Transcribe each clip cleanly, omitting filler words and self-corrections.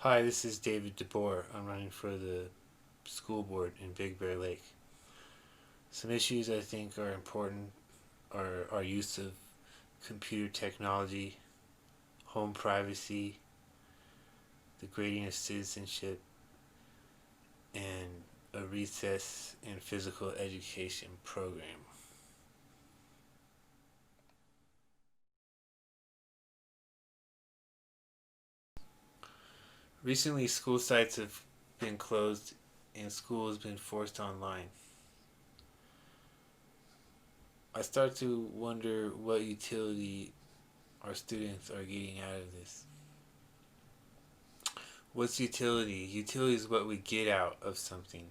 Hi, this is David Boer. I'm running for the school board in Big Bear Lake. Some issues I think are important are our use of computer technology, home privacy, the grading of citizenship, and a recess and physical education program. Recently, school sites have been closed and school has been forced online. I start to wonder what utility our students are getting out of this. What's utility? Utility is what we get out of something.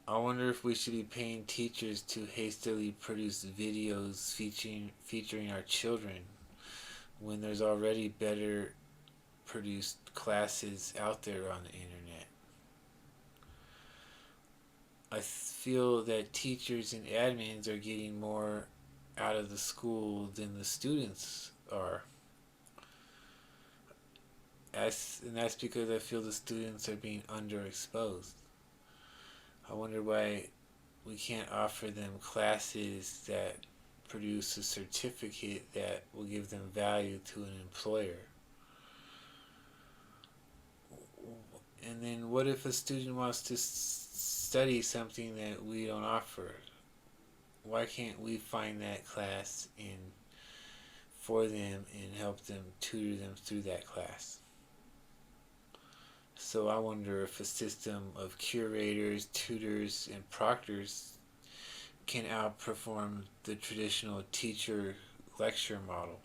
I wonder if we should be paying teachers to hastily produce videos featuring our children when there's already better produced classes out there on the internet. I feel that teachers and admins are getting more out of the school than the students are. And that's because I feel the students are being underexposed. I wonder why we can't offer them classes that produce a certificate that will give them value to an employer. And then what if a student wants to study something that we don't offer? Why can't we find that class for them and help them tutor them through that class? So I wonder if a system of curators, tutors, and proctors can outperform the traditional teacher lecture model.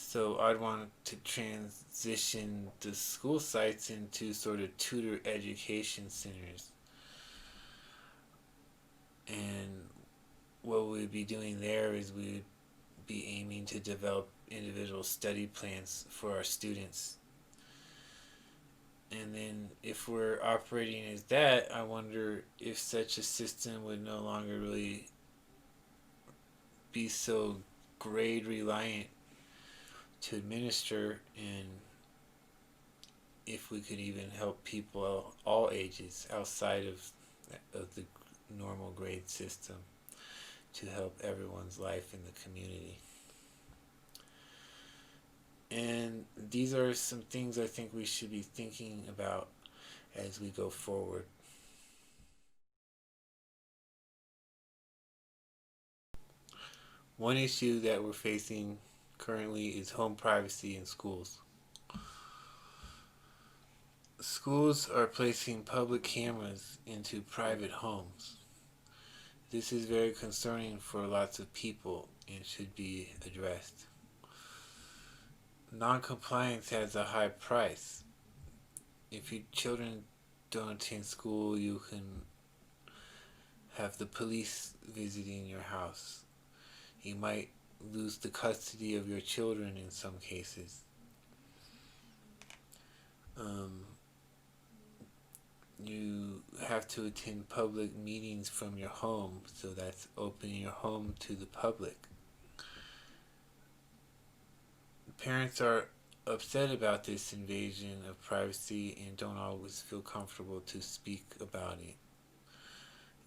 So I'd want to transition the school sites into sort of tutor education centers. And what we'd be doing there is we'd be aiming to develop individual study plans for our students. And then if we're operating as that, I wonder if such a system would no longer really be so grade reliant to administer, and if we could even help people all ages outside of the normal grade system to help everyone's life in the community. And these are some things I think we should be thinking about as we go forward. One issue that we're facing currently is home privacy in schools. Schools are placing public cameras into private homes. This is very concerning for lots of people and should be addressed. Non-compliance has a high price. If your children don't attend school, you can have the police visiting your house. You might lose the custody of your children in some cases. Um, you have to attend public meetings from your home, so that's opening your home to the public. Parents are upset about this invasion of privacy and don't always feel comfortable to speak about it.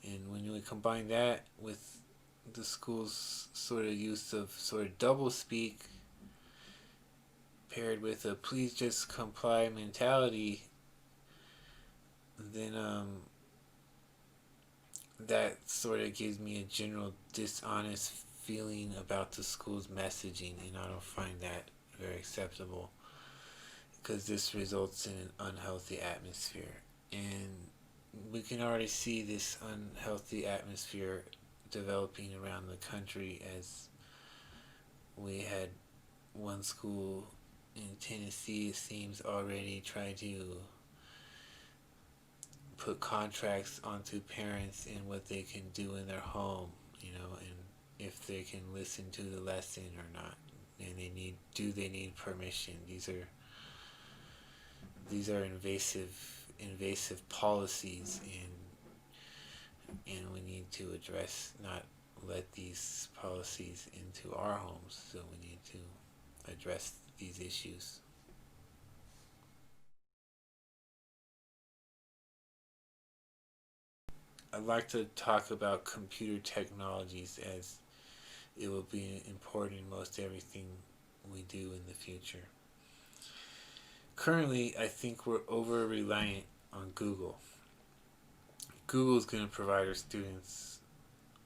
And when we combine that with the school's sort of use of sort of double speak paired with a please just comply mentality, then that sort of gives me a general dishonest feeling about the school's messaging, and I don't find that very acceptable because this results in an unhealthy atmosphere. And we can already see this unhealthy atmosphere developing around the country, as we had one school in Tennessee, it seems, already trying to put contracts onto parents and what they can do in their home, and if they can listen to the lesson or not. And they need permission? These are invasive policies, and we need to address, not let these policies into our homes. So we need to address these issues. I'd like to talk about computer technologies as it will be important in most everything we do in the future. Currently, I think we're over reliant on Google. Google's going to provide our students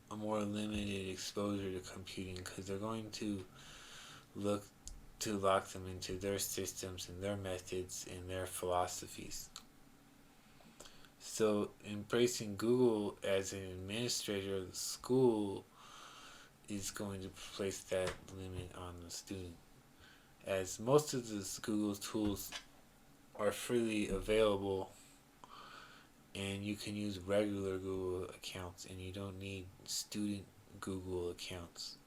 a more limited exposure to computing because they're going to look to lock them into their systems and their methods and their philosophies. So, embracing Google as an administrator of the school is going to place that limit on the student, as most of the Google tools are freely available and you can use regular Google accounts and you don't need student Google accounts.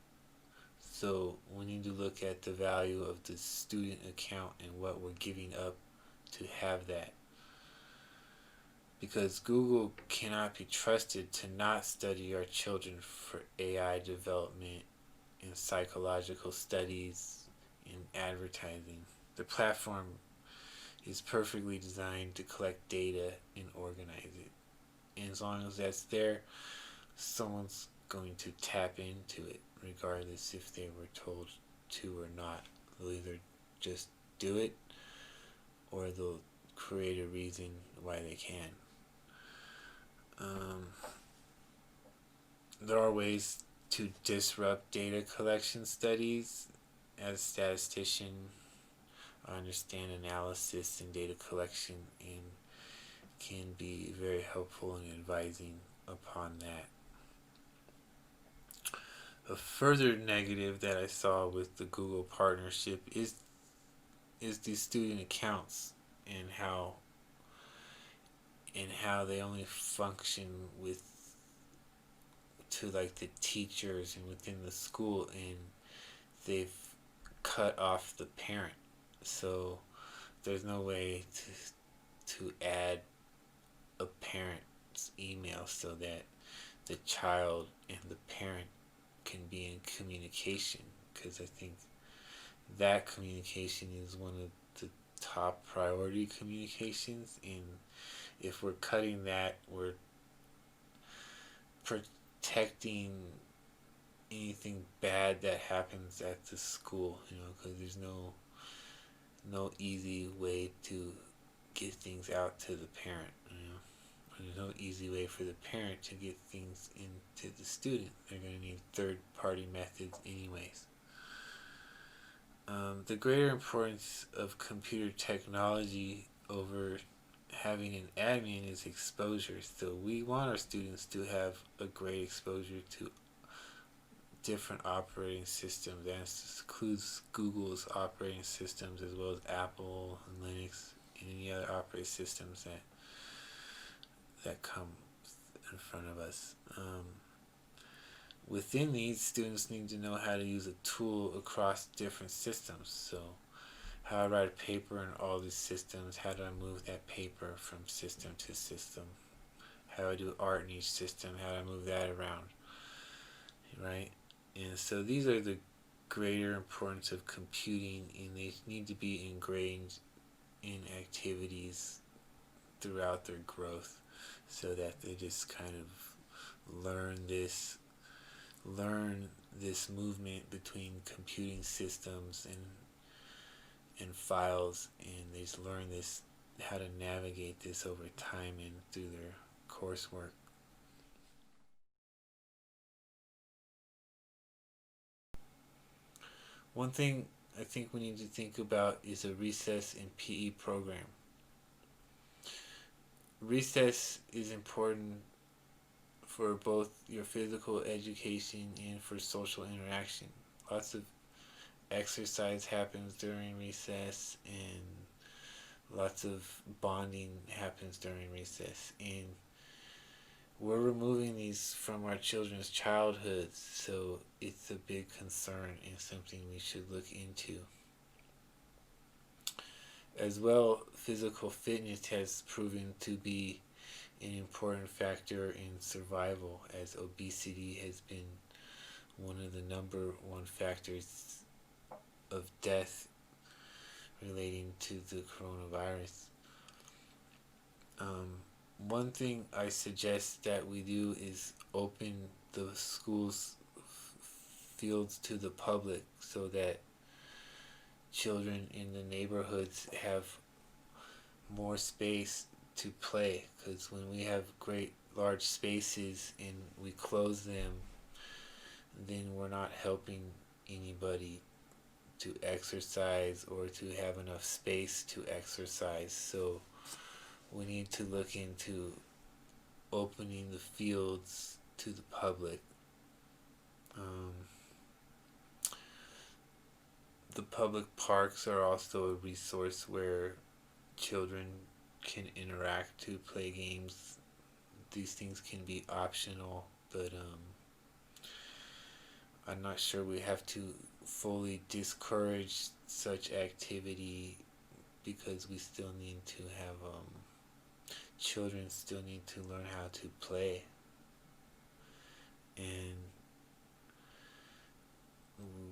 So we need to look at the value of the student account and what we're giving up to have that. Because Google cannot be trusted to not study our children for AI development in psychological studies in advertising. The platform is perfectly designed to collect data and organize it. And as long as that's there, someone's going to tap into it, regardless if they were told to or not. They'll either just do it or they'll create a reason why they can. There are ways to disrupt data collection studies. As a statistician, I understand analysis and data collection and can be very helpful in advising upon that. A further negative that I saw with the Google partnership is the student accounts and how they only function with to like the teachers and within the school, and they've cut off the parent. So there's no way to add a parent's email so that the child and the parent can be in communication, because I think that communication is one of the top priority communications, and if we're cutting that, we're protecting anything bad that happens at the school, because there's no easy way to get things out to the parent, There's no easy way for the parent to get things into the student. They're going to need third-party methods anyways. The greater importance of computer technology over having an admin is exposure. So we want our students to have a great exposure to different operating systems. That includes Google's operating systems as well as Apple and Linux and any other operating systems that come in front of us. Within these, students need to know how to use a tool across different systems. So how I write a paper in all these systems, how do I move that paper from system to system, how do I do art in each system, how do I move that around, right? And so these are the greater importance of computing, and they need to be ingrained in activities throughout their growth so that they just kind of learn this movement between computing systems and files, and they just learn this, how to navigate this over time and through their coursework. One thing I think we need to think about is a recess and PE program. Recess is important for both your physical education and for social interaction. Lots of exercise happens during recess, and lots of bonding happens during recess. And we're removing these from our children's childhoods, so it's a big concern and something we should look into. As well, physical fitness has proven to be an important factor in survival, as obesity has been one of the number one factors of death relating to the coronavirus. Um, One thing I suggest that we do is open the schools fields to the public so that children in the neighborhoods have more space to play, because when we have great large spaces and we close them, then we're not helping anybody to exercise or to have enough space to exercise. So we need to look into opening the fields to the public. Um, the public parks are also a resource where children can interact to play games. These things can be optional, but I'm not sure we have to fully discourage such activity, because we still need to have children still need to learn how to play, and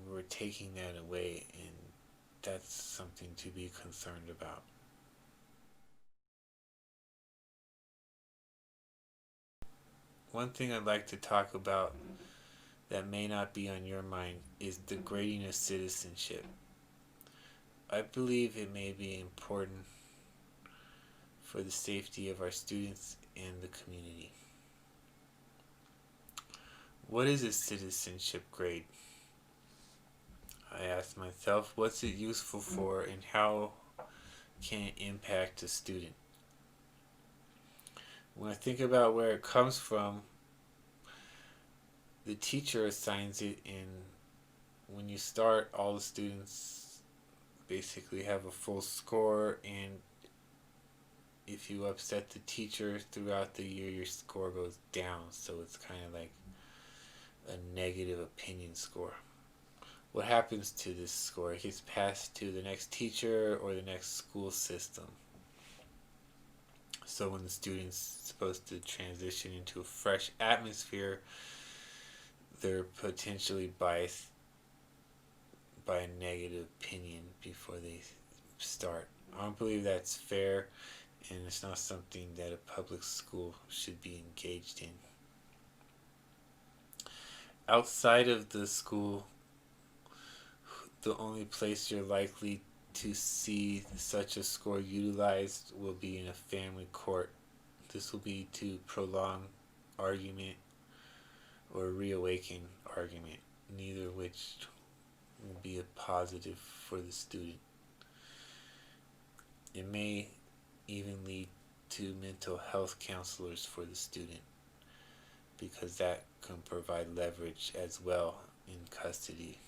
we're taking that away, and that's something to be concerned about. One thing I'd like to talk about that may not be on your mind is the grading of citizenship. I believe it may be important for the safety of our students and the community. What is a citizenship grade? I ask myself, what's it useful for and how can it impact a student? When I think about where it comes from, the teacher assigns it, and when you start, all the students basically have a full score, and if you upset the teacher throughout the year, your score goes down. So it's kind of like a negative opinion score. What happens to this score? It gets passed to the next teacher or the next school system. So when the student's supposed to transition into a fresh atmosphere, they're potentially biased by a negative opinion before they start. I don't believe that's fair, and it's not something that a public school should be engaged in. Outside of the school, the only place you're likely to see such a score utilized will be in a family court. This will be to prolong argument or reawaken argument, neither of which will be a positive for the student. It may even lead to mental health counselors for the student, because that can provide leverage as well in custody.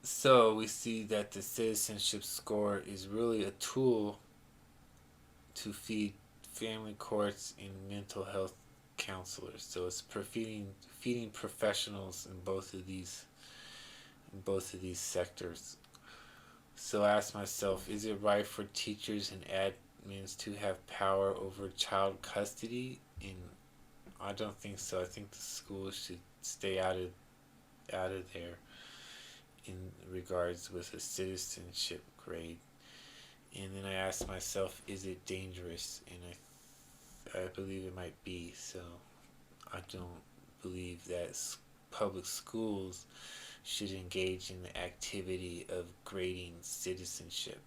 So we see that the citizenship score is really a tool to feed family courts and mental health counselors. So it's feeding professionals in both of these sectors. So I ask myself, is it right for teachers and admins to have power over child custody? And I don't think so. I think the schools should stay out of there in regards with a citizenship grade. And then I ask myself, is it dangerous? And I believe it might be. So I don't believe that public schools should engage in the activity of grading citizenship.